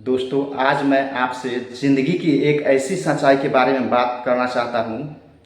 दोस्तों, आज मैं आपसे ज़िंदगी की एक ऐसी सच्चाई के बारे में बात करना चाहता हूँ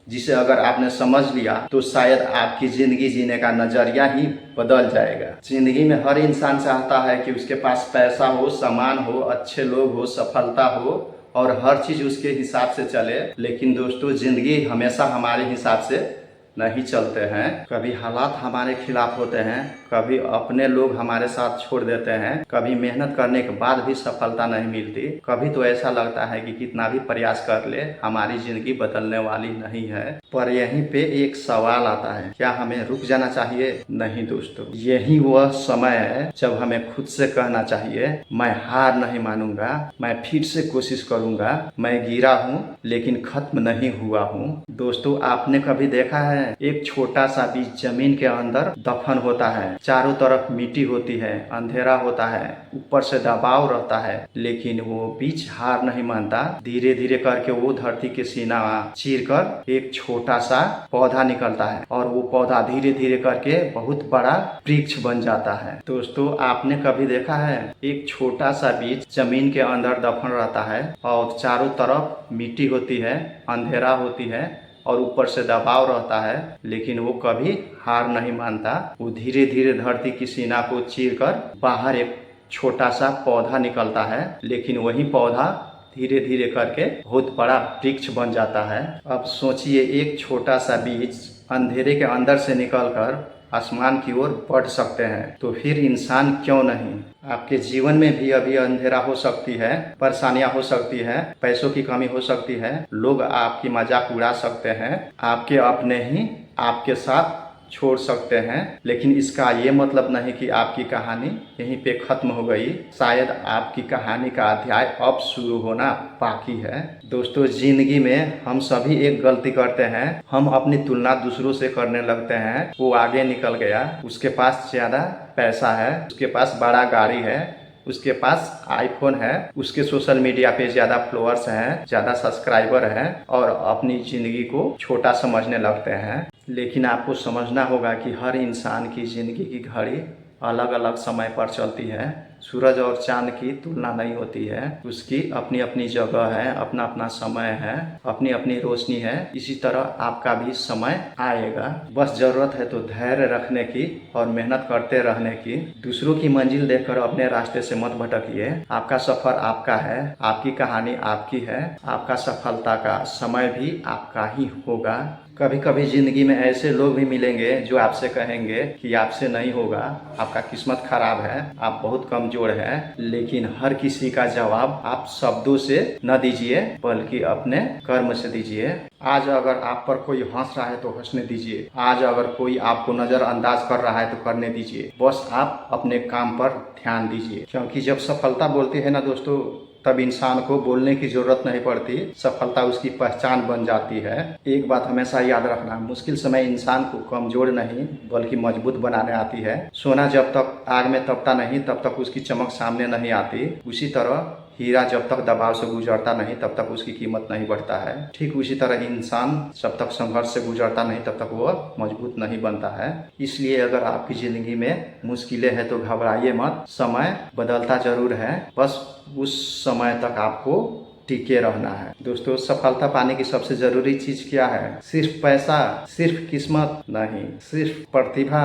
जिसे अगर आपने समझ लिया तो शायद आपकी ज़िंदगी जीने का नज़रिया ही बदल जाएगा। ज़िंदगी में हर इंसान चाहता है कि उसके पास पैसा हो, सामान हो, अच्छे लोग हो, सफलता हो और हर चीज़ उसके हिसाब से चले। लेकिन दोस्तों, ज़िंदगी हमेशा हमारे हिसाब से नहीं चलते हैं। कभी हालात हमारे खिलाफ होते हैं, कभी अपने लोग हमारे साथ छोड़ देते हैं, कभी मेहनत करने के बाद भी सफलता नहीं मिलती, कभी तो ऐसा लगता है कि कितना भी प्रयास कर ले हमारी जिंदगी बदलने वाली नहीं है। पर यहीं पे एक सवाल आता है, क्या हमें रुक जाना चाहिए? नहीं दोस्तों, यही वह समय है जब हमें खुद से कहना चाहिए, मैं हार नहीं मानूंगा, मैं फिर से कोशिश करूंगा, मैं गिरा हूँ लेकिन खत्म नहीं हुआ हूँ। दोस्तों, आपने कभी देखा है एक छोटा सा बीज जमीन के अंदर दफन होता है, चारों तरफ मिट्टी होती है, अंधेरा होता है, ऊपर से दबाव रहता है, लेकिन वो बीज हार नहीं मानता। धीरे धीरे करके वो धरती के सीना चीर कर एक छोटा सा पौधा निकलता है और वो पौधा धीरे धीरे करके बहुत बड़ा वृक्ष बन जाता है। दोस्तों, आपने कभी देखा है एक छोटा सा बीज जमीन के अंदर दफन रहता है और चारों तरफ मिट्टी होती है, अंधेरा होती है और ऊपर से दबाव रहता है, लेकिन वो कभी हार नहीं मानता। वो धीरे धीरे धरती की सीना को चीर कर बाहर एक छोटा सा पौधा निकलता है, लेकिन वही पौधा धीरे धीरे करके बहुत बड़ा वृक्ष बन जाता है। अब सोचिए, एक छोटा सा बीज अंधेरे के अंदर से निकलकर आसमान की ओर बढ़ सकते हैं, तो फिर इंसान क्यों नहीं? आपके जीवन में भी अभी अंधेरा हो सकती है, परेशानियां हो सकती है, पैसों की कमी हो सकती है, लोग आपकी मजाक उड़ा सकते हैं, आपके अपने ही आपके साथ छोड़ सकते हैं, लेकिन इसका ये मतलब नहीं कि आपकी कहानी यहीं पे खत्म हो गई। शायद आपकी कहानी का अध्याय अब शुरू होना बाकी है। दोस्तों, जिंदगी में हम सभी एक गलती करते हैं, हम अपनी तुलना दूसरों से करने लगते हैं। वो आगे निकल गया, उसके पास ज्यादा पैसा है, उसके पास बड़ा गाड़ी है, उसके पास आईफोन है, उसके सोशल मीडिया पे ज्यादा फॉलोअर्स हैं, ज्यादा सब्सक्राइबर हैं और अपनी जिंदगी को छोटा समझने लगते हैं। लेकिन आपको समझना होगा कि हर इंसान की जिंदगी की घड़ी अलग अलग समय पर चलती है। सूरज और चांद की तुलना नहीं होती है, उसकी अपनी अपनी जगह है, अपना अपना समय है, अपनी अपनी रोशनी है। इसी तरह आपका भी समय आएगा। बस जरूरत है तो धैर्य रखने की और मेहनत करते रहने की। दूसरों की मंजिल देखकर अपने रास्ते से मत भटकिए। आपका सफर आपका है, आपकी कहानी आपकी है, आपका सफलता का समय भी आपका ही होगा। कभी कभी जिंदगी में ऐसे लोग भी मिलेंगे जो आपसे कहेंगे कि आपसे नहीं होगा, आपका किस्मत खराब है, आप बहुत कमजोर हैं। लेकिन हर किसी का जवाब आप शब्दों से न दीजिए, बल्कि अपने कर्म से दीजिए। आज अगर आप पर कोई हंस रहा है तो हंसने दीजिए, आज अगर कोई आपको नजरअंदाज कर रहा है तो करने दीजिए। बस आप अपने काम पर ध्यान दीजिए, क्योंकि जब सफलता बोलती है ना दोस्तों, तब इंसान को बोलने की जरूरत नहीं पड़ती, सफलता उसकी पहचान बन जाती है। एक बात हमेशा याद रखना, मुश्किल समय इंसान को कमजोर नहीं बल्कि मजबूत बनाने आती है। सोना जब तक आग में तपता नहीं तब तक उसकी चमक सामने नहीं आती, उसी तरह हीरा जब तक दबाव से गुजरता नहीं तब तक उसकी कीमत नहीं बढ़ता है। ठीक उसी तरह इंसान जब तक संघर्ष से गुजरता नहीं तब तक वह मजबूत नहीं बनता है। इसलिए अगर आपकी जिंदगी में मुश्किलें हैं तो घबराइए मत, समय बदलता जरूर है, बस उस समय तक आपको टिके रहना है। दोस्तों, सफलता पाने की सबसे जरूरी चीज क्या है? सिर्फ पैसा, सिर्फ किस्मत नहीं, सिर्फ प्रतिभा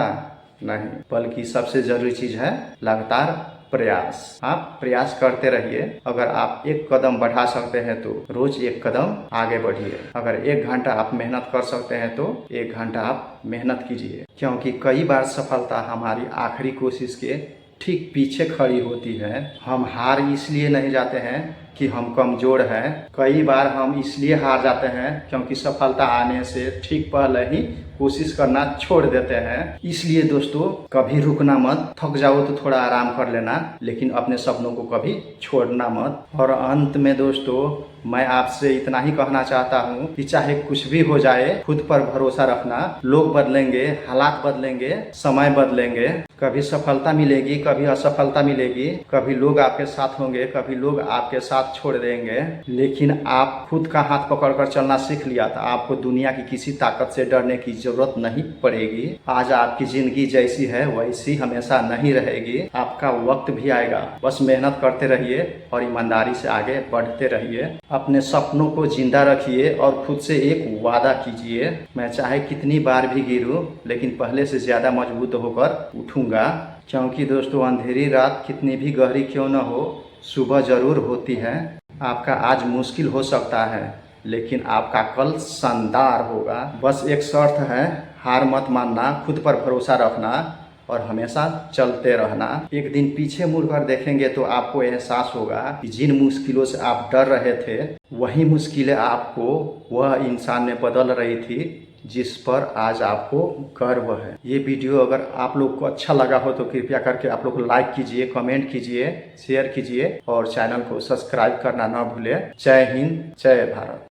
नहीं, बल्कि सबसे जरूरी चीज है लगातार प्रयास। आप प्रयास करते रहिए। अगर आप एक कदम बढ़ा सकते हैं तो रोज एक कदम आगे बढ़िए। अगर 1 घंटा आप मेहनत कर सकते हैं तो 1 घंटा आप मेहनत कीजिए, क्योंकि कई बार सफलता हमारी आखिरी कोशिश के ठीक पीछे खड़ी होती है। हम हार इसलिए नहीं जाते हैं कि हम कमजोर हैं, कई बार हम इसलिए हार जाते हैं क्योंकि सफलता आने से ठीक पहले ही कोशिश करना छोड़ देते हैं। इसलिए दोस्तों, कभी रुकना मत, थक जाओ तो थोड़ा आराम कर लेना, लेकिन अपने सपनों को कभी छोड़ना मत। और अंत में दोस्तों, मैं आपसे इतना ही कहना चाहता हूँ कि चाहे कुछ भी हो जाए, खुद पर भरोसा रखना। लोग बदलेंगे, हालात बदलेंगे, समय बदलेंगे, कभी सफलता मिलेगी, कभी असफलता मिलेगी, कभी लोग आपके साथ होंगे, कभी लोग आपके साथ छोड़ देंगे, लेकिन आप खुद का हाथ पकड़कर चलना सीख लिया था, आपको दुनिया की किसी ताकत से डरने की जरूरत नहीं पड़ेगी। आज आपकी जिंदगी जैसी है वैसी हमेशा नहीं रहेगी, आपका वक्त भी आएगा। बस मेहनत करते रहिए और ईमानदारी से आगे बढ़ते रहिए। अपने सपनों को जिंदा रखिए और खुद से एक वादा कीजिए, मैं चाहे कितनी बार भी गिरूं लेकिन पहले से ज्यादा मजबूत होकर उठूंगा। क्योंकि दोस्तों, अंधेरी रात कितनी भी गहरी क्यों न हो, सुबह जरूर होती है। आपका आज मुश्किल हो सकता है लेकिन आपका कल शानदार होगा। बस एक शर्त है, हार मत मानना, खुद पर भरोसा रखना और हमेशा चलते रहना। एक दिन पीछे मुड़कर देखेंगे तो आपको एहसास होगा कि जिन मुश्किलों से आप डर रहे थे वही मुश्किलें आपको वह इंसान में बदल रही थी जिस पर आज आपको गर्व है। ये वीडियो अगर आप लोग को अच्छा लगा हो तो कृपया करके आप लोग लाइक कीजिए, कमेंट कीजिए, शेयर कीजिए और चैनल को सब्सक्राइब करना ना भूलें। जय हिंद, जय भारत।